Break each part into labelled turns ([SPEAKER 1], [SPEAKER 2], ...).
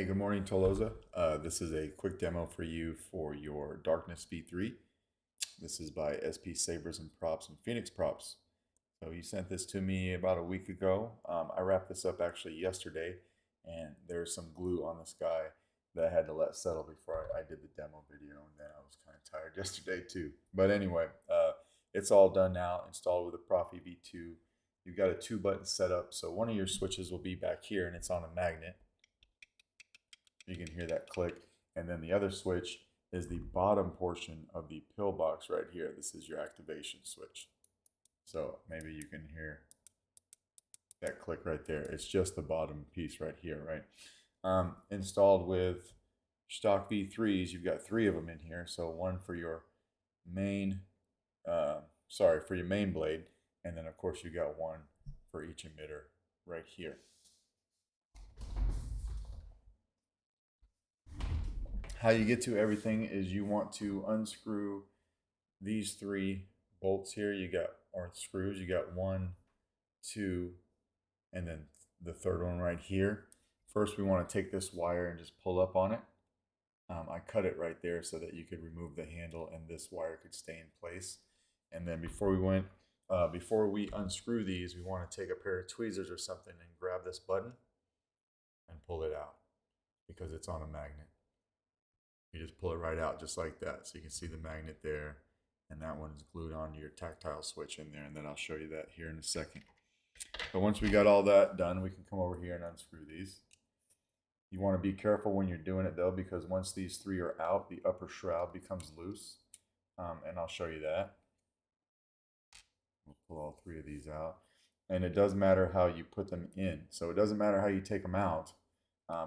[SPEAKER 1] Good morning, Toloza. This is a quick demo for you for your Darkness V3. This is by SP Sabers and Props and Phoenix Props. So you sent this to me about a week ago. I wrapped this up actually yesterday, and there's some glue on this guy that I had to let settle before I did the demo video, and then I was kind of tired yesterday too. But anyway, it's all done now, installed with a Proffie V2. You've got a 2-button setup, so one of your switches will be back here, and it's on a magnet. You can hear that click, and then the other switch is the bottom portion of the pillbox right here. This is your activation switch. So maybe you can hear that click right there. It's just the bottom piece right here, right? Installed with stock V3s, you've got 3 of them in here. So one for your main, for your main blade, and then of course you got one for each emitter right here. How you get to everything is you want to unscrew these 3 bolts here. You got, or screws, you got 1, 2, and then the third one right here. First, we want to take this wire and just pull up on it. I cut it right there so that you could remove the handle and this wire could stay in place. And then before we unscrew these, we want to take a pair of tweezers or something and grab this button and pull it out because it's on a magnet. You just pull it right out just like that. So you can see the magnet there, and that one is glued onto your tactile switch in there, and then I'll show you that here in a second. But once we got all that done, we can come over here and unscrew these. You want to be careful when you're doing it though, because once these 3 are out, the upper shroud becomes loose, and I'll show you that. We'll pull all 3 of these out, and it does matter how you put them in. So it doesn't matter how you take them out.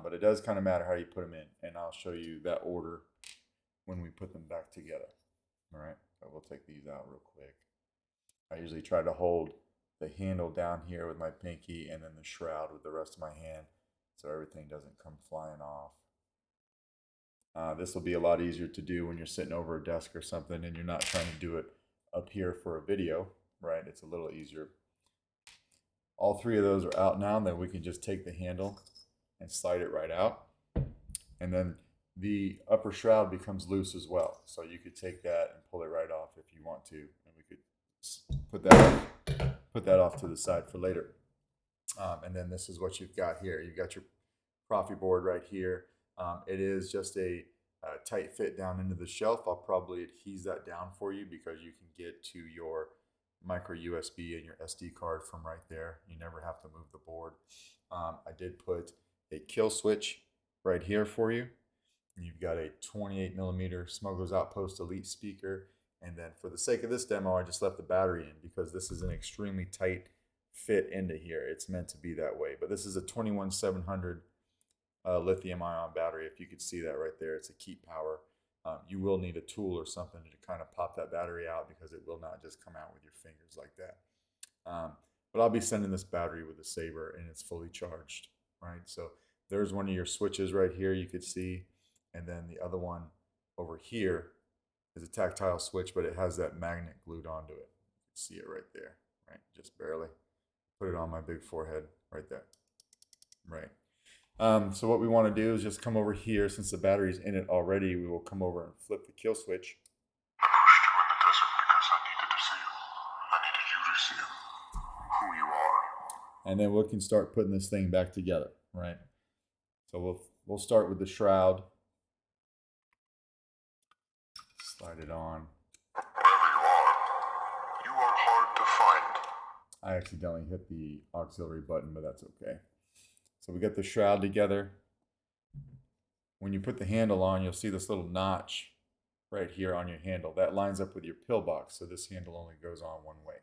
[SPEAKER 1] But it does kind of matter how you put them in, and I'll show you that order when we put them back together. All right, but we'll take these out real quick. I usually try to hold the handle down here with my pinky and then the shroud with the rest of my hand so everything doesn't come flying off. This will be a lot easier to do when you're sitting over a desk or something and you're not trying to do it up here for a video, right? It's a little easier. All 3 of those are out now, and then we can just take the handle and slide it right out, and then the upper shroud becomes loose as well, so you could take that and pull it right off if you want to, and we could put that off to the side for later. And then this is what you've got here. You've got your Proffie board right here. It is just a tight fit down into the shelf. I'll probably adhese that down for you because you can get to your micro USB and your SD card from right there. You never have to move the board. I did put a kill switch right here for you. You've got a 28mm Smuggler's Outpost Elite speaker, and then for the sake of this demo, I just left the battery in because this is an extremely tight fit into here. It's meant to be that way, but this is a 21700 lithium-ion battery. If you could see that right there, it's a keep power. You will need a tool or something to kind of pop that battery out because it will not just come out with your fingers like that. But I'll be sending this battery with a Saber, and it's fully charged, right? So there's one of your switches right here you could see, and then the other one over here is a tactile switch, but it has that magnet glued onto it. You can see it right there, right? Just barely. Put it on my big forehead right there, right? So what we want to do is just come over here. Since the battery's in it already, we will come over and flip the kill switch.
[SPEAKER 2] I pushed you in the desert because I needed to see you. I needed you to see who you are.
[SPEAKER 1] And then we can start putting this thing back together, right? So we'll start with the shroud. Slide it on.
[SPEAKER 2] Wherever you are hard to find.
[SPEAKER 1] I accidentally hit the auxiliary button, but that's okay. So we got the shroud together. When you put the handle on, you'll see this little notch right here on your handle. That lines up with your pillbox, so this handle only goes on one way.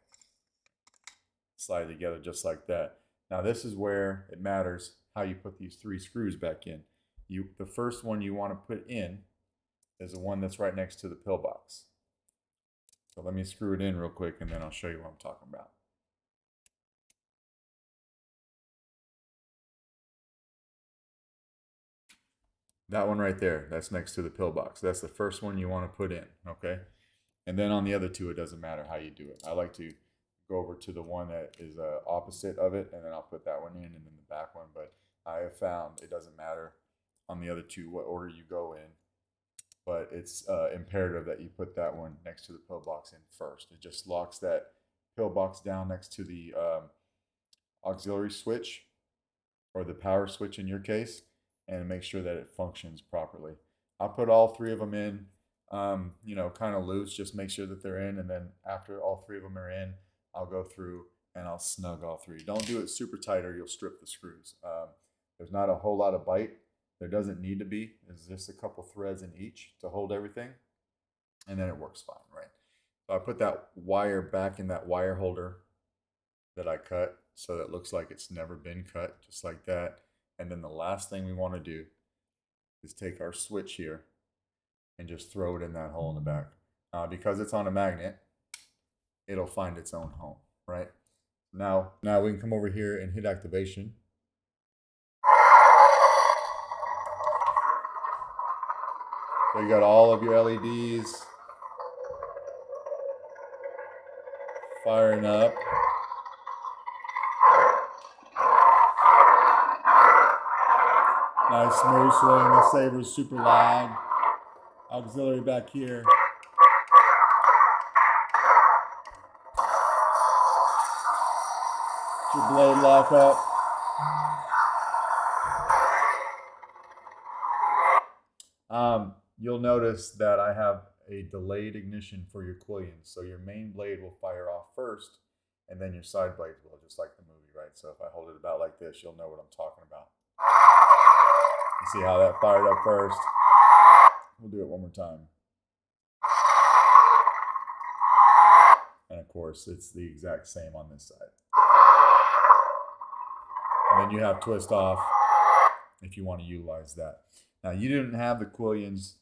[SPEAKER 1] Slide it together just like that. Now this is where it matters how you put these 3 screws back in. The first one you want to put in is the one that's right next to the pillbox. So let me screw it in real quick and then I'll show you what I'm talking about. That one right there, that's next to the pillbox. That's the first one you want to put in, okay? And then on the other 2, it doesn't matter how you do it. I like to go over to the one that is opposite of it, and then I'll put that one in, and then the back one. But I have found it doesn't matter on the other two what order you go in, but it's imperative that you put that one next to the pillbox in first. It just locks that pillbox down next to the auxiliary switch, or the power switch in your case, and make sure that it functions properly. I'll put all three of them in, you know, kind of loose, just make sure that they're in, and then after all three of them are in, I'll go through and I'll snug all three. Don't do it super tight or you'll strip the screws. There's not a whole lot of bite. There doesn't need to be. There's just a couple threads in each to hold everything, and then it works fine, right? So I put that wire back in that wire holder that I cut, so that it looks like it's never been cut, just like that. And then the last thing we want to do is take our switch here and just throw it in that hole in the back. Because it's on a magnet, it'll find its own home, right? Now we can come over here and hit activation. So you got all of your LEDs firing up. Nice smooth swing. The Sabers super loud. Auxiliary back here. Your blade lock up. You'll notice that I have a delayed ignition for your quillions. So your main blade will fire off first, and then your side blades will, just like the movie, right? So if I hold it about like this, you'll know what I'm talking about. You see how that fired up first? We'll do it one more time. And of course, it's the exact same on this side. And then you have twist off if you want to utilize that. Now, you didn't have the quillions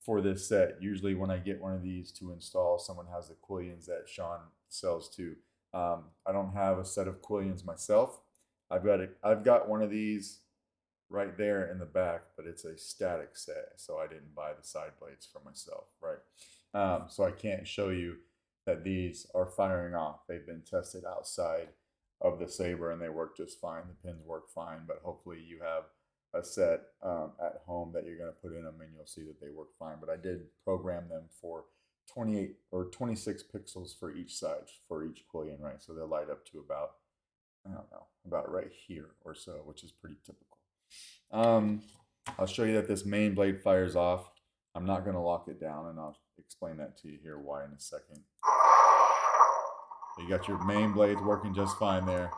[SPEAKER 1] for this set. Usually when I get one of these to install, someone has the quillions that Sean sells too. I don't have a set of quillions myself. I've got one of these right there in the back, but it's a static set, so I didn't buy the side blades for myself, right? So I can't show you that these are firing off. They've been tested outside of the Saber and they work just fine. The pins work fine, but hopefully you have a set at home that you're going to put in them and you'll see that they work fine. But I did program them for 28 or 26 pixels for each side, for each quillion, right? So they'll light up to about, I don't know, about right here or so, which is pretty typical. I'll show you that this main blade fires off. I'm not going to lock it down, and I'll explain that to you here why in a second. You got your main blades working just fine there.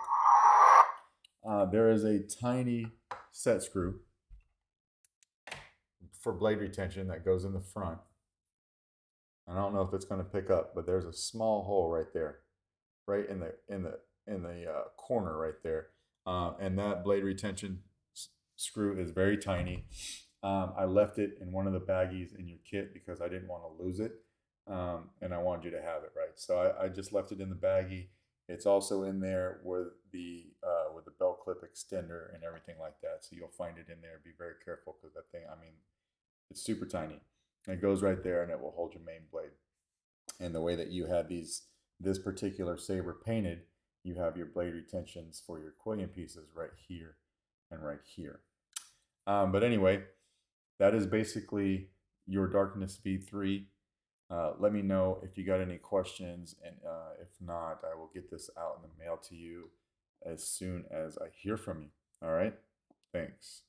[SPEAKER 1] There is a tiny set screw for blade retention that goes in the front. I don't know if it's going to pick up, but there's a small hole right there, right in the corner right there, and that blade retention screw is very tiny. I left it in one of the baggies in your kit because I didn't want to lose it, and I wanted you to have it, right? So I just left it in the baggie. It's also in there with the belt clip extender and everything like that. So you'll find it in there. Be very careful because that thing, I mean, it's super tiny. And it goes right there and it will hold your main blade. And the way that you have this particular Saber painted, you have your blade retentions for your quillion pieces right here and right here. But anyway, that is basically your Darkness V3. Let me know if you got any questions, and if not, I will get this out in the mail to you as soon as I hear from you. All right? Thanks.